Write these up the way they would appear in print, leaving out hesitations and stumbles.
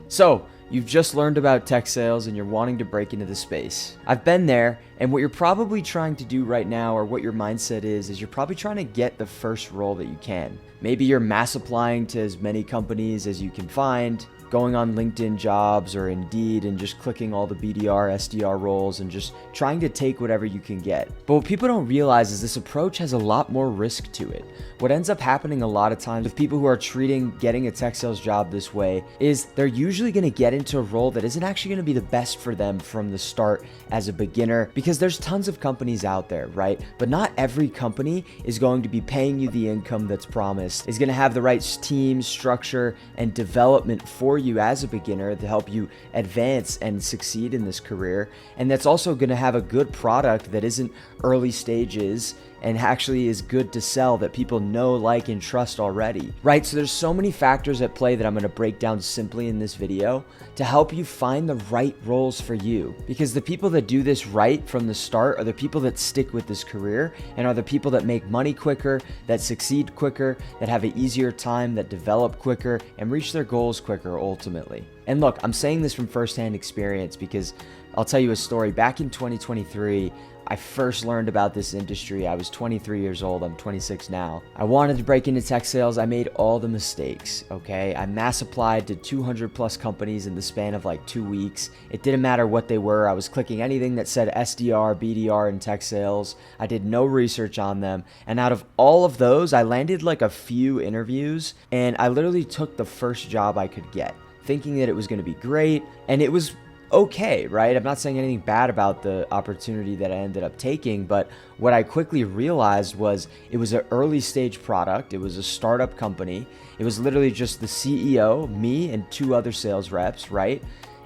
So, you've just learned about tech sales and you're wanting to break into the space. I've been there, and what you're probably trying to do right now, or what your mindset is you're probably trying to get the first role that you can. Maybe you're mass applying to as many companies as you can find, going on LinkedIn Jobs or Indeed and just clicking all the BDR, SDR roles and just trying to take whatever you can get. But what people don't realize is this approach has a lot more risk to it. What ends up happening a lot of times with people who are treating getting a tech sales job this way is they're usually going to get into a role that isn't actually going to be the best for them from the start as a beginner, because there's tons of companies out there, right? But not every company is going to be paying you the income that's promised, is going to have the right team, structure, and development for you as a beginner to help you advance and succeed in this career. And that's also going to have a good product that isn't early stages and actually is good to sell, that people know, like, and trust already, right? So there's so many factors at play that I'm going to break down simply in this video to help you find the right roles for you. Because the people that do this right from the start are the people that stick with this career and are the people that make money quicker, that succeed quicker, that have an easier time, that develop quicker, and reach their goals quicker ultimately. And look, I'm saying this from firsthand experience because I'll tell you a story. Back in 2023, I first learned about this industry. I was 23 years old. I'm 26 now. I wanted to break into tech sales. I made all the mistakes, okay? I mass applied to 200 plus companies in the span of like 2 weeks. It didn't matter what they were. I was clicking anything that said SDR, BDR, and tech sales. I did no research on them. And out of all of those, I landed like a few interviews, and I literally took the first job I could get, thinking that it was going to be great. And it was okay, right? I'm not saying anything bad about the opportunity that I ended up taking, but what I quickly realized was it was an early stage product. It was a startup company. It was literally just the CEO, me, and 2 other sales reps, right?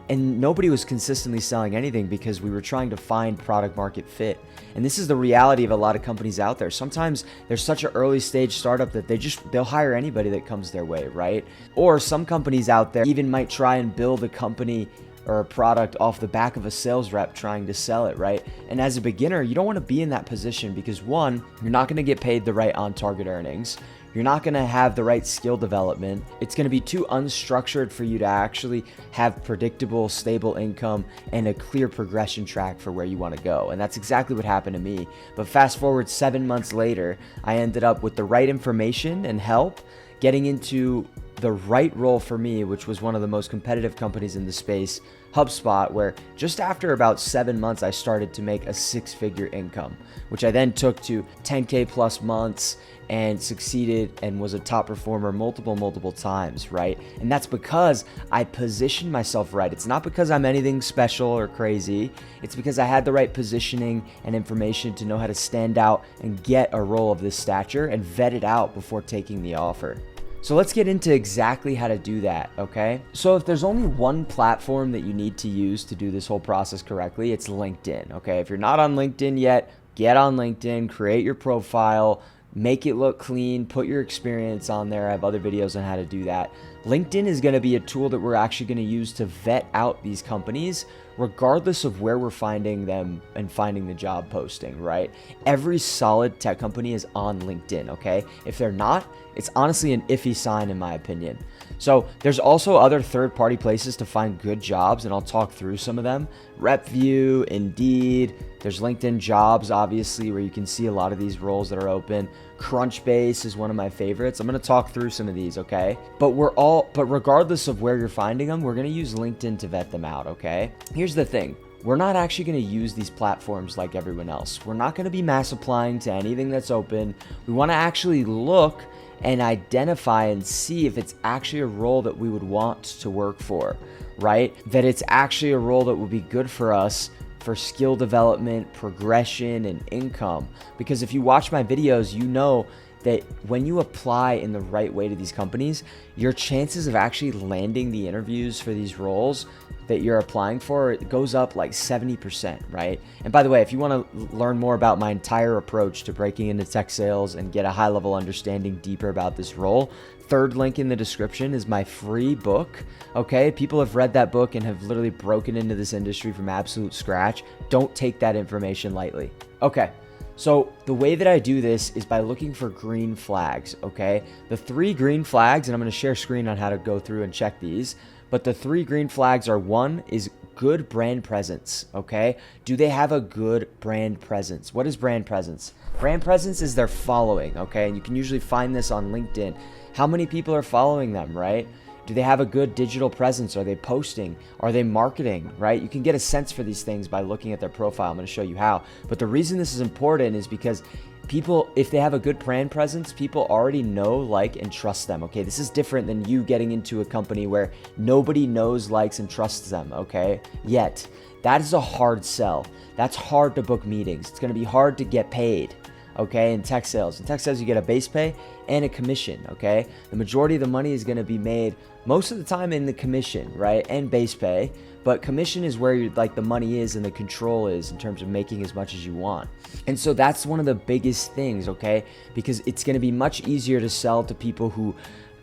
And nobody was consistently selling anything because we were trying to find product market fit. And this is the reality of a lot of companies out there. Sometimes there's such an early stage startup that they'll hire anybody that comes their way, right? Or some companies out there even might try and build a company or a product off the back of a sales rep trying to sell it, right? And as a beginner, you don't want to be in that position because, one, you're not going to get paid the right on-target earnings. You're not going to have the right skill development. It's going to be too unstructured for you to actually have predictable, stable income and a clear progression track for where you want to go. And that's exactly what happened to me. But fast forward 7 months later, I ended up with the right information and help getting into the right role for me, which was one of the most competitive companies in the space, HubSpot, where just after about 7 months, I started to make a 6-figure income, which I then took to 10K plus months and succeeded and was a top performer multiple times, right? And that's because I positioned myself right. It's not because I'm anything special or crazy. It's because I had the right positioning and information to know how to stand out and get a role of this stature and vet it out before taking the offer. So let's get into exactly how to do that, okay? So if there's only one platform that you need to use to do this whole process correctly, it's LinkedIn, okay? If you're not on LinkedIn yet, get on LinkedIn, create your profile, make it look clean, put your experience on there. I have other videos on how to do that. LinkedIn is going to be a tool that we're actually going to use to vet out these companies regardless of where we're finding them and finding the job posting, right? Every solid tech company is on LinkedIn, okay? If they're not, it's honestly an iffy sign in my opinion. So there's also other third-party places to find good jobs, and I'll talk through some of them. RepView, Indeed, there's LinkedIn Jobs, obviously, where you can see a lot of these roles that are open. Crunchbase is one of my favorites. I'm going to talk through some of these, okay? But regardless of where you're finding them, we're going to use LinkedIn to vet them out, okay? Here's the thing. We're not actually going to use these platforms like everyone else. We're not going to be mass applying to anything that's open. We want to actually look and identify and see if it's actually a role that we would want to work for, right? That it's actually a role that would be good for us for skill development, progression, and income. Because if you watch my videos, you know that when you apply in the right way to these companies, your chances of actually landing the interviews for these roles that you're applying for, it goes up like 70%, right? And by the way, if you want to learn more about my entire approach to breaking into tech sales and get a high level understanding deeper about this role, third link in the description is my free book, okay? People have read that book and have literally broken into this industry from absolute scratch. Don't take that information lightly. Okay, so the way that I do this is by looking for green flags, okay? The 3 green flags, and I'm going to share screen on how to go through and check these. But the 3 green flags are: one is good brand presence, okay? Do they have a good brand presence? What is brand presence? Brand presence is their following, okay? And you can usually find this on LinkedIn. How many people are following them, right? Do they have a good digital presence? Are they posting? Are they marketing, right? You can get a sense for these things by looking at their profile. I'm going to show you how. But the reason this is important is because people, if they have a good brand presence, people already know, like, and trust them, okay? This is different than you getting into a company where nobody knows, likes, and trusts them, okay? Yet, that is a hard sell. That's hard to book meetings. It's going to be hard to get paid, okay, in tech sales. In tech sales, you get a base pay and a commission, okay? The majority of the money is going to be made most of the time in the commission, right, and base pay. But commission is where the money is and the control is in terms of making as much as you want. And so that's one of the biggest things, okay? Because it's going to be much easier to sell to people who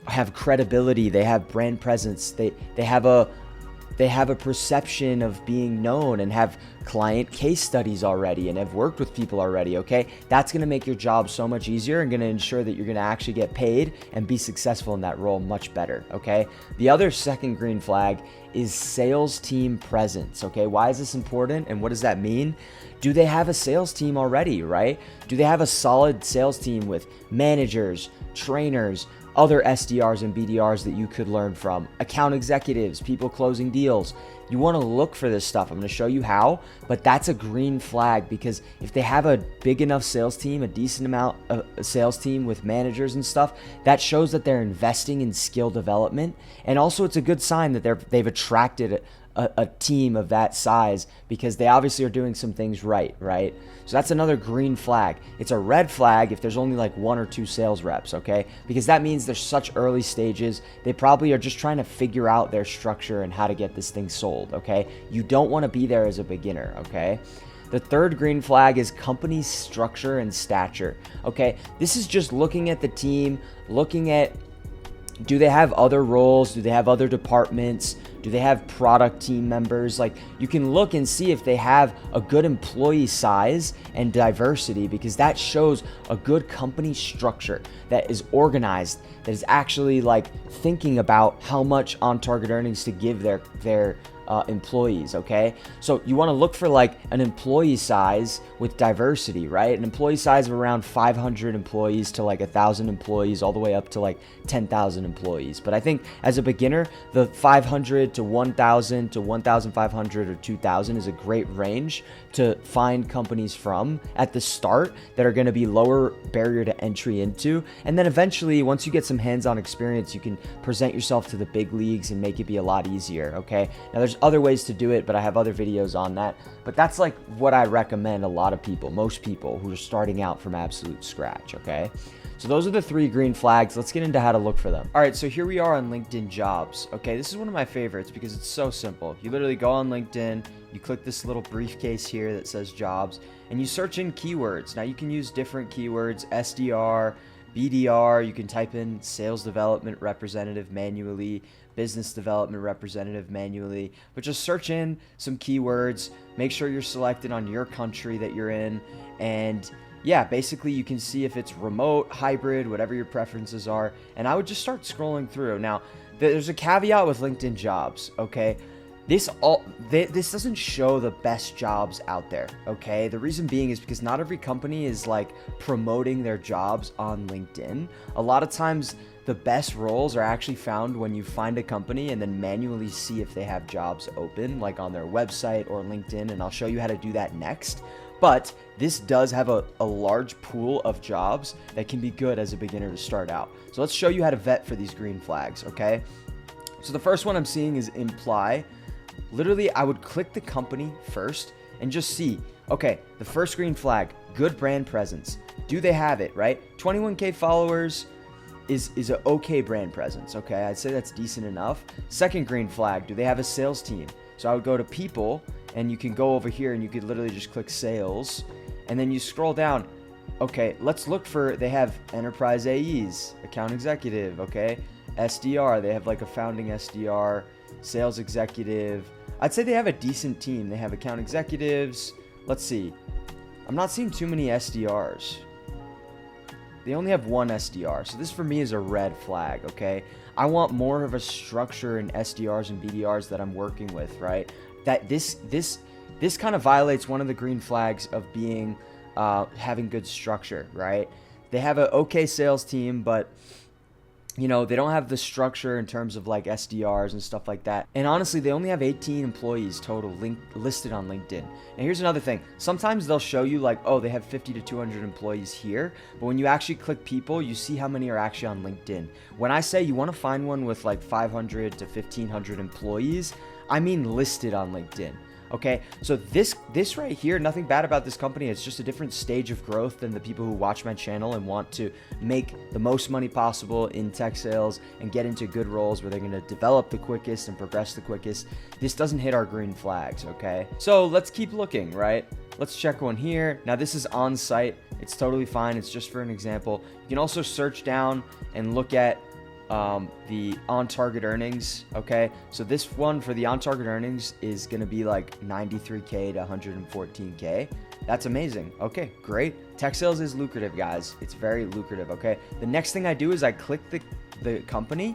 have credibility, they have brand presence, they have a perception of being known and have client case studies already and have worked with people already, okay? That's going to make your job so much easier and going to ensure that you're going to actually get paid and be successful in that role much better, okay? The other second green flag is sales team presence, okay? Why is this important and what does that mean? Do they have a sales team already, right? Do they have a solid sales team with managers, trainers, other SDRs and BDRs that you could learn from, account executives, people closing deals? You want to look for this stuff. I'm going to show you how, but that's a green flag because if they have a big enough sales team, a decent amount of a sales team with managers and stuff, that shows that they're investing in skill development. And also it's a good sign that they've attracted a team of that size because they obviously are doing some things right? So that's another green flag. It's a red flag if there's only like 1 or 2 sales reps, okay? Because that means there's such early stages. They probably are just trying to figure out their structure and how to get this thing sold, okay? You don't want to be there as a beginner, okay? The third green flag is company structure and stature, okay? This is just looking at the team, looking at, do they have other roles? Do they have other departments? Do they have product team members? Like, you can look and see if they have a good employee size and diversity, because that shows a good company structure that is organized, that is actually like thinking about how much on target earnings to give their employees, okay? So you want to look for like an employee size with diversity, right? An employee size of around 500 employees to like 1,000 employees, all the way up to like 10,000 employees. But I think as a beginner, the 500 to 1,000 to 1,500 or 2,000 is a great range to find companies from at the start that are going to be lower barrier to entry into. And then eventually, once you get some hands-on experience, you can present yourself to the big leagues and make it be a lot easier, okay? Now there's other ways to do it, but I have other videos on that. But that's like what I recommend a lot of people, most people who are starting out from absolute scratch, okay? So those are the 3 green flags. Let's get into how to look for them. All right, so here we are on LinkedIn Jobs. Okay, this is one of my favorites because it's so simple. You literally go on LinkedIn, you click this little briefcase here that says jobs, and you search in keywords. Now you can use different keywords, SDR, BDR, you can type in sales development representative manually, business development representative manually, but just search in some keywords, make sure you're selected on your country that you're in, and yeah, basically you can see if it's remote, hybrid, whatever your preferences are, and I would just start scrolling through. Now, there's a caveat with LinkedIn Jobs, okay? This doesn't show the best jobs out there, okay? The reason being is because not every company is like promoting their jobs on LinkedIn. A lot of times the best roles are actually found when you find a company and then manually see if they have jobs open, like on their website or LinkedIn, and I'll show you how to do that next. But this does have a large pool of jobs that can be good as a beginner to start out. So let's show you how to vet for these green flags, okay? So the first one I'm seeing is Imply. Literally, I would click the company first and just see, okay, the first green flag, good brand presence. Do they have it, right? 21K followers is an okay brand presence, okay? I'd say that's decent enough. Second green flag, do they have a sales team? So I would go to people, and you can go over here and you could literally just click sales, and then you scroll down. Okay, let's look for, they have enterprise AEs, account executive, okay? SDR, they have like a founding SDR, sales executive. I'd say they have a decent team. They have account executives. Let's see. I'm not seeing too many SDRs. They only have one SDR. So this for me is a red flag, okay? I want more of a structure in SDRs and BDRs that I'm working with, right? That this kind of violates one of the green flags of being having good structure, right? They have an okay sales team, but you know, they don't have the structure in terms of like SDRs and stuff like that. And honestly, they only have 18 employees total listed on LinkedIn. And here's another thing. Sometimes they'll show you like, oh, they have 50 to 200 employees here. But when you actually click people, you see how many are actually on LinkedIn. When I say you want to find one with like 500 to 1500 employees, I mean listed on LinkedIn. Okay, so this right here, nothing bad about this company. It's just a different stage of growth than the people who watch my channel and want to make the most money possible in tech sales and get into good roles where they're going to develop the quickest and progress the quickest. This doesn't hit our green flags, okay? So let's keep looking, right? Let's check one here. Now this is on site. It's totally fine. It's just for an example. You can also search down and look at the on-target earnings. Okay, so this one for the on-target earnings is going to be like 93K to 114K. That's amazing. Okay, great. Tech sales is lucrative, guys. It's very lucrative. Okay, the next thing I do is I click the company,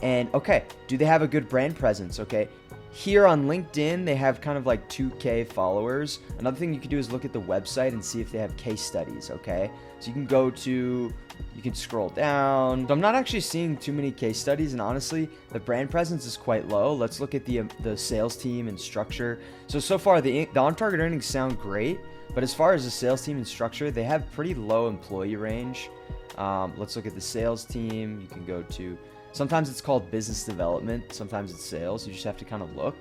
and okay, do they have a good brand presence? Okay, here on LinkedIn, they have kind of like 2K followers. Another thing you can do is look at the website and see if they have case studies, okay? So you can scroll down. So I'm not actually seeing too many case studies, and honestly, the brand presence is quite low. Let's look at the sales team and structure. So far, the on-target earnings sound great, but as far as the sales team and structure, they have pretty low employee range. Let's look at the sales team. You can go to... Sometimes it's called business development. Sometimes it's sales. You just have to kind of look.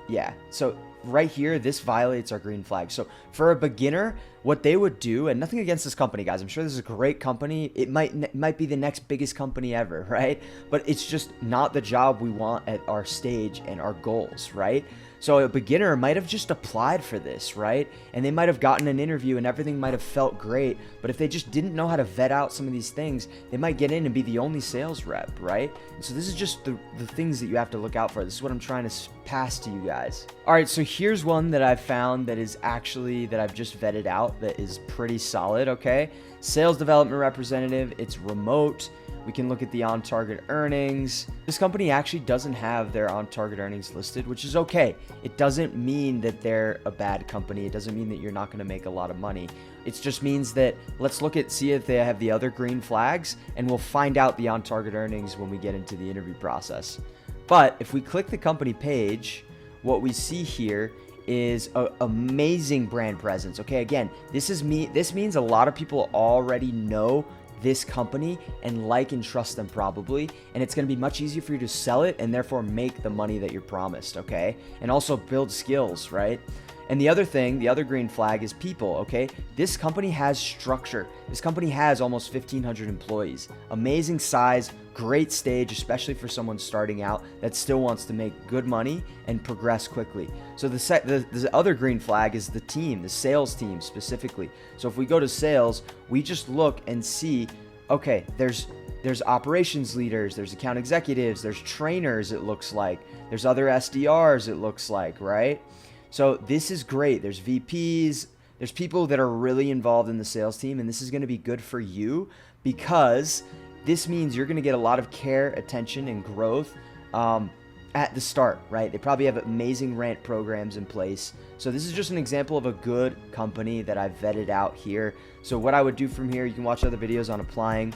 Yeah. So right here, this violates our green flag. So for a beginner, what they would do, and nothing against this company, guys. I'm sure this is a great company. It might be the next biggest company ever, right? But it's just not the job we want at our stage and our goals, right? So a beginner might have just applied for this, right? And they might have gotten an interview and everything might have felt great. But if they just didn't know how to vet out some of these things, they might get in and be the only sales rep, right? And so this is just the things that you have to look out for. This is what I'm trying to pass to you guys. All right, so here's one that I've found that is actually, that I've just vetted out, that is pretty solid, okay? Sales development representative, it's remote. We can look at the on-target earnings. This company actually doesn't have their on-target earnings listed, which is okay. It doesn't mean that they're a bad company. It doesn't mean that you're not going to make a lot of money. It just means that let's see if they have the other green flags, and we'll find out the on-target earnings when we get into the interview process. But if we click the company page, what we see here is an amazing brand presence. Okay, again, this means a lot of people already know this company and like and trust them probably, and it's going to be much easier for you to sell it and therefore make the money that you're promised, okay? And also build skills, right? And the other thing, the other green flag is people, okay? This company has structure. This company has almost 1,500 employees. Amazing size, great stage, especially for someone starting out that still wants to make good money and progress quickly. So the other green flag is the team, the sales team specifically. So if we go to sales, we just look and see, okay, there's operations leaders, there's account executives, there's trainers, it looks like. There's other SDRs, it looks like, right? So this is great. There's VPs, there's people that are really involved in the sales team, and this is going to be good for you because this means you're going to get a lot of care, attention, and growth at the start, right? They probably have amazing rent programs in place. So this is just an example of a good company that I've vetted out here. So what I would do from here, you can watch other videos on applying,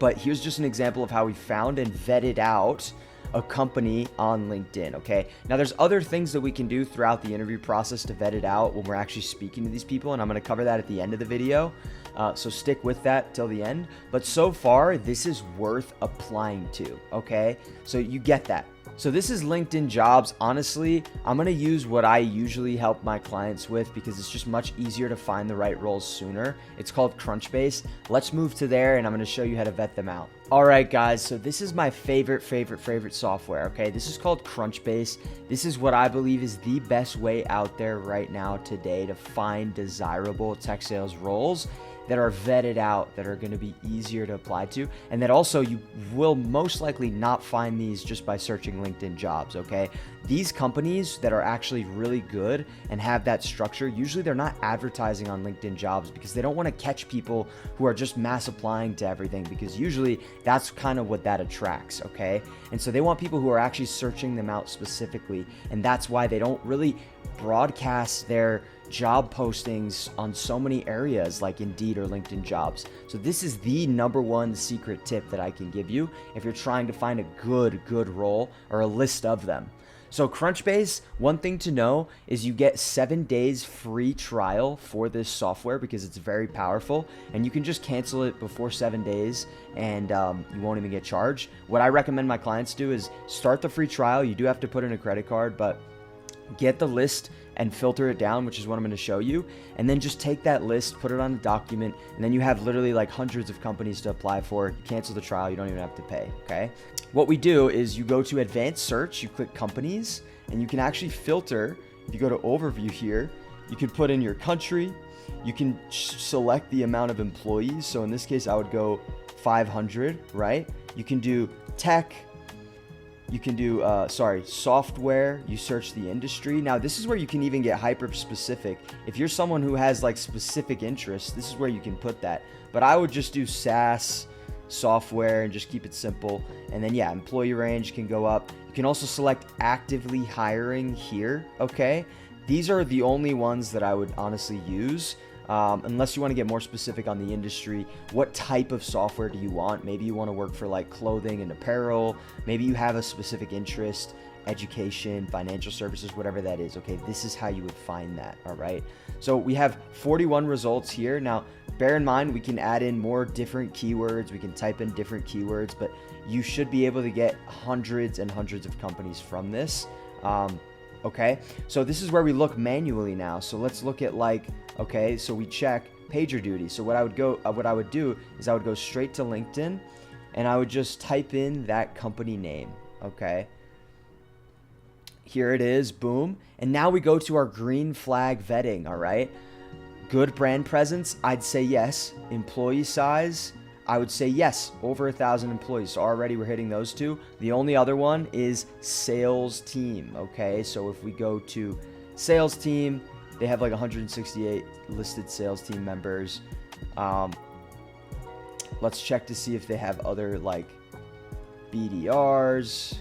but here's just an example of how we found and vetted out a company on LinkedIn, okay? Now there's other things that we can do throughout the interview process to vet it out when we're actually speaking to these people, and I'm going to cover that at the end of the video. So stick with that till the end. But so far, this is worth applying to, okay? So you get that. So this is LinkedIn Jobs. Honestly, I'm going to use what I usually help my clients with because it's just much easier to find the right roles sooner. It's called Crunchbase. Let's move to there and I'm going to show you how to vet them out. All right, guys. So this is my favorite software, okay? This is called Crunchbase. This is what I believe is the best way out there right now today to find desirable tech sales roles. that are vetted out, that are going to be easier to apply to, and that also you will most likely not find these just by searching LinkedIn jobs, okay? These companies that are actually really good and have that structure, usually they're not advertising on LinkedIn jobs because they don't want to catch people who are just mass applying to everything, because usually that's kind of what that attracts, okay? And so they want people who are actually searching them out specifically, and that's why they don't really broadcast their job postings on so many areas like Indeed or LinkedIn Jobs. So this is the number one secret tip that I can give you if you're trying to find a good role or a list of them. So Crunchbase, one thing to know is you get 7 days free trial for this software because it's very powerful, and you can just cancel it before 7 days and you won't even get charged. What I recommend my clients do is start the free trial. You do have to put in a credit card, but get the list and filter it down, which is what I'm going to show you. And then just take that list, put it on a document, and then you have literally like hundreds of companies to apply for. You cancel the trial, you don't even have to pay, okay? What we do is you go to advanced search, you click companies, and you can actually filter. If you go to overview here, you can put in your country, you can select the amount of employees. So in this case, I would go 500, right? You can do tech, you can do, software, you search the industry. Now, this is where you can even get hyper specific. If you're someone who has like specific interests, this is where you can put that. But I would just do SaaS, software, and just keep it simple. And then, yeah, employee range can go up. You can also select actively hiring here, okay? These are the only ones that I would honestly use. Unless you want to get more specific on the industry. What type of software do you want? Maybe you want to work for like clothing and apparel. Maybe you have a specific interest, education, financial services, whatever that is. Okay, this is how you would find that, all right? So we have 41 results here. Now, bear in mind, we can add in more different keywords. We can type in different keywords, but you should be able to get hundreds and hundreds of companies from this. Okay, so this is where we look manually now. So let's look at like, okay, so we check PagerDuty. So what I would do is I would go straight to LinkedIn and I would just type in that company name. Okay, here it is, boom. And now we go to our green flag vetting. All right, good brand presence, I'd say yes. Employee size, I would say yes, over 1,000 employees. So already we're hitting those two. The only other one is sales team, okay? So if we go to sales team, they have like 168 listed sales team members. Let's check to see if they have other like BDRs.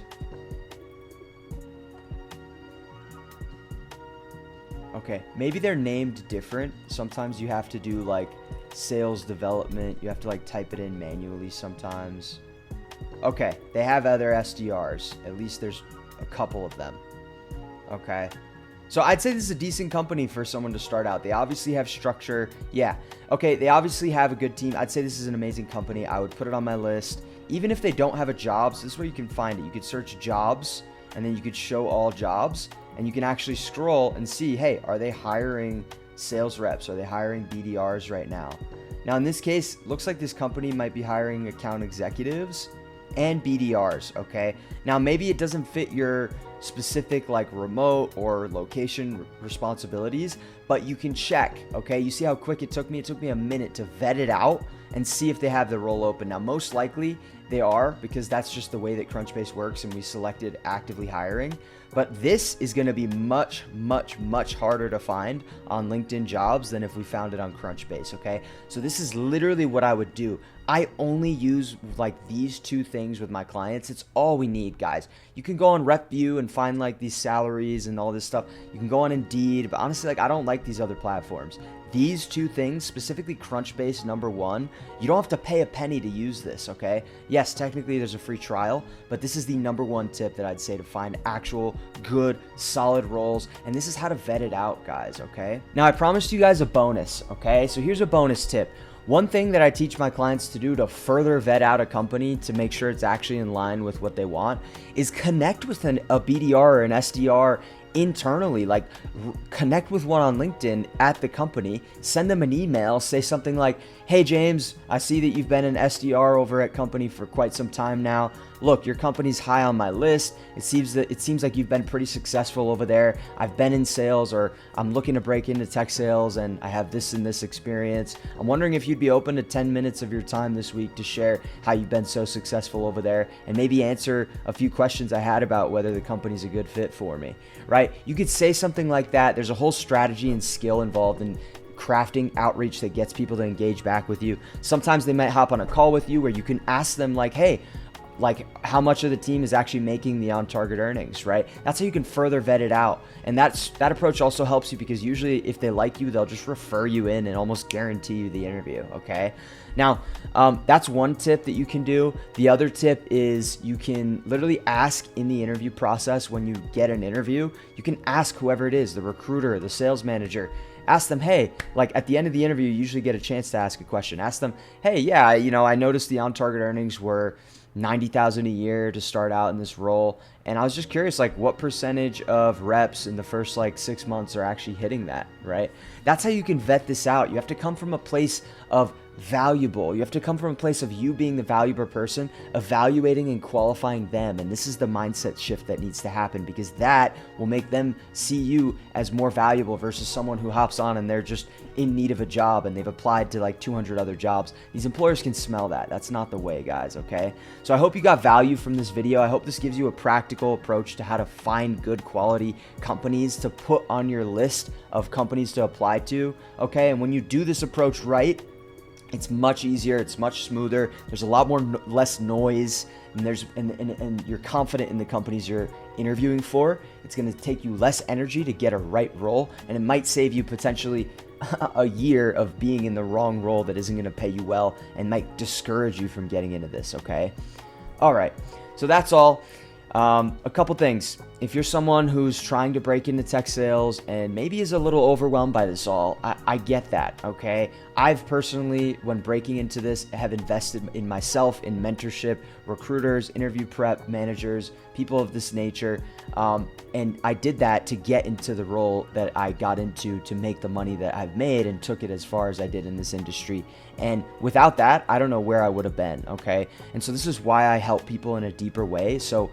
Okay, maybe they're named different. Sometimes you have to do like sales development. You have to like type it in manually sometimes. Okay, they have other SDRs. At least there's a couple of them. Okay, so I'd say this is a decent company for someone to start out. They obviously have structure. Yeah, okay, they obviously have a good team. I'd say this is an amazing company. I would put it on my list. Even if they don't have a jobs, this is where you can find it. You could search jobs, and then you could show all jobs, and you can actually scroll and see, hey, are they hiring sales reps? Are they hiring BDRs right now? Now in this case, looks like this company might be hiring account executives and BDRs, okay? Now maybe it doesn't fit your specific like remote or location responsibilities, but you can check, okay? You see how quick it took me? It took me a minute to vet it out and see if they have the role open. Now most likely they are, because that's just the way that Crunchbase works, and we selected actively hiring. But this is going to be much harder to find on LinkedIn Jobs than if we found it on Crunchbase, okay? So this is literally what I would do. I only use like these two things with my clients. It's all we need, guys. You can go on RepView and find like these salaries and all this stuff. You can go on Indeed, but honestly, like I don't like these other platforms. These two things, specifically Crunchbase, number one, you don't have to pay a penny to use this, okay? Yes, technically there's a free trial, but this is the number one tip that I'd say to find actual good, solid roles, and this is how to vet it out, guys, okay? Now, I promised you guys a bonus, okay? So here's a bonus tip. One thing that I teach my clients to do to further vet out a company to make sure it's actually in line with what they want is connect with a BDR or an SDR internally. Like connect with one on LinkedIn at the company, send them an email, say something like, hey James, I see that you've been an SDR over at company for quite some time now. Look, your company's high on my list. It seems like you've been pretty successful over there. I've been in sales, or I'm looking to break into tech sales, and I have this and this experience. I'm wondering if you'd be open to 10 minutes of your time this week to share how you've been so successful over there, and maybe answer a few questions I had about whether the company's a good fit for me, right? You could say something like that. There's a whole strategy and skill involved in crafting outreach that gets people to engage back with you. Sometimes they might hop on a call with you where you can ask them like, hey, like how much of the team is actually making the on-target earnings, right? That's how you can further vet it out. And that approach also helps you because usually if they like you, they'll just refer you in and almost guarantee you the interview, okay? Now, that's one tip that you can do. The other tip is you can literally ask in the interview process when you get an interview, you can ask whoever it is, the recruiter, the sales manager, ask them, hey, like at the end of the interview, you usually get a chance to ask a question. Ask them, hey, yeah, I noticed the on-target earnings were $90,000 a year to start out in this role. And I was just curious, like what percentage of reps in the first like 6 months are actually hitting that, right? That's how you can vet this out. You have to come from a place of valuable. You have to come from a place of you being the valuable person, evaluating and qualifying them. And this is the mindset shift that needs to happen because that will make them see you as more valuable versus someone who hops on and they're just in need of a job and they've applied to like 200 other jobs. These employers can smell that. That's not the way, guys, okay? So I hope you got value from this video. I hope this gives you a practical approach to how to find good quality companies to put on your list of companies to apply to, okay? And when you do this approach right, it's much easier, it's much smoother, there's a lot more less noise, and you're confident in the companies you're interviewing for. It's going to take you less energy to get a right role, and it might save you potentially a year of being in the wrong role that isn't going to pay you well and might discourage you from getting into this, okay? All right, so that's all. A couple things. If you're someone who's trying to break into tech sales and maybe is a little overwhelmed by this all, I get that, okay? I've personally, when breaking into this, have invested in myself, in mentorship, recruiters, interview prep, managers, people of this nature, and I did that to get into the role that I got into to make the money that I've made and took it as far as I did in this industry. And without that, I don't know where I would have been, okay? And so this is why I help people in a deeper way. So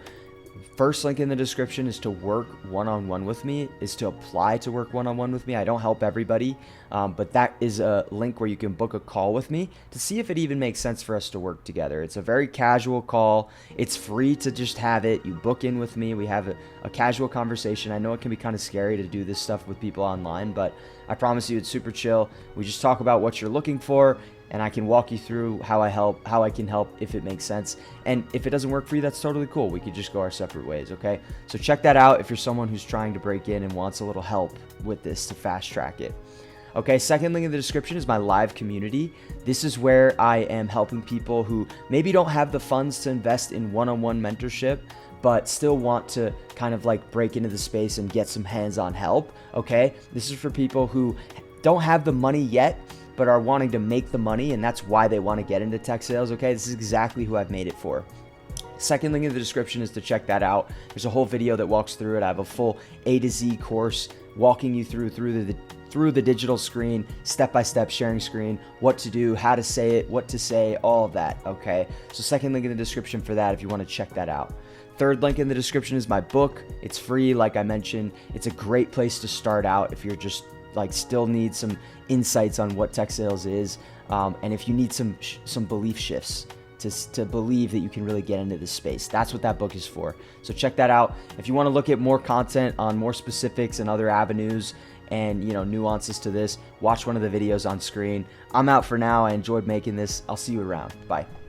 first link in the description is to work one-on-one with me, is to apply to work one-on-one with me. I don't help everybody, but that is a link where you can book a call with me to see if it even makes sense for us to work together. It's a very casual call. It's free to just have it. You book in with me. We have a casual conversation. I know it can be kind of scary to do this stuff with people online, but I promise you it's super chill. We just talk about what you're looking for, and I can walk you through how I can help if it makes sense. And if it doesn't work for you, that's totally cool. We could just go our separate ways, okay? So check that out if you're someone who's trying to break in and wants a little help with this to fast track it. Okay, second link in the description is my live community. This is where I am helping people who maybe don't have the funds to invest in one-on-one mentorship, but still want to kind of like break into the space and get some hands-on help, okay? This is for people who don't have the money yet, but are wanting to make the money, and that's why they want to get into tech sales, okay? This is exactly who I've made it for. Second link in the description is to check that out. There's a whole video that walks through it. I have a full A to Z course walking you through the digital screen, step-by-step sharing screen, what to do, how to say it, what to say, all of that, okay? So second link in the description for that if you want to check that out. Third link in the description is my book. It's free, like I mentioned. It's a great place to start out if you're just like still need some insights on what tech sales is, and if you need some belief shifts to believe that you can really get into this space. That's what that book is for. So check that out. If you want to look at more content on more specifics and other avenues and nuances to this, watch one of the videos on screen. I'm out for now. I enjoyed making this. I'll see you around. Bye.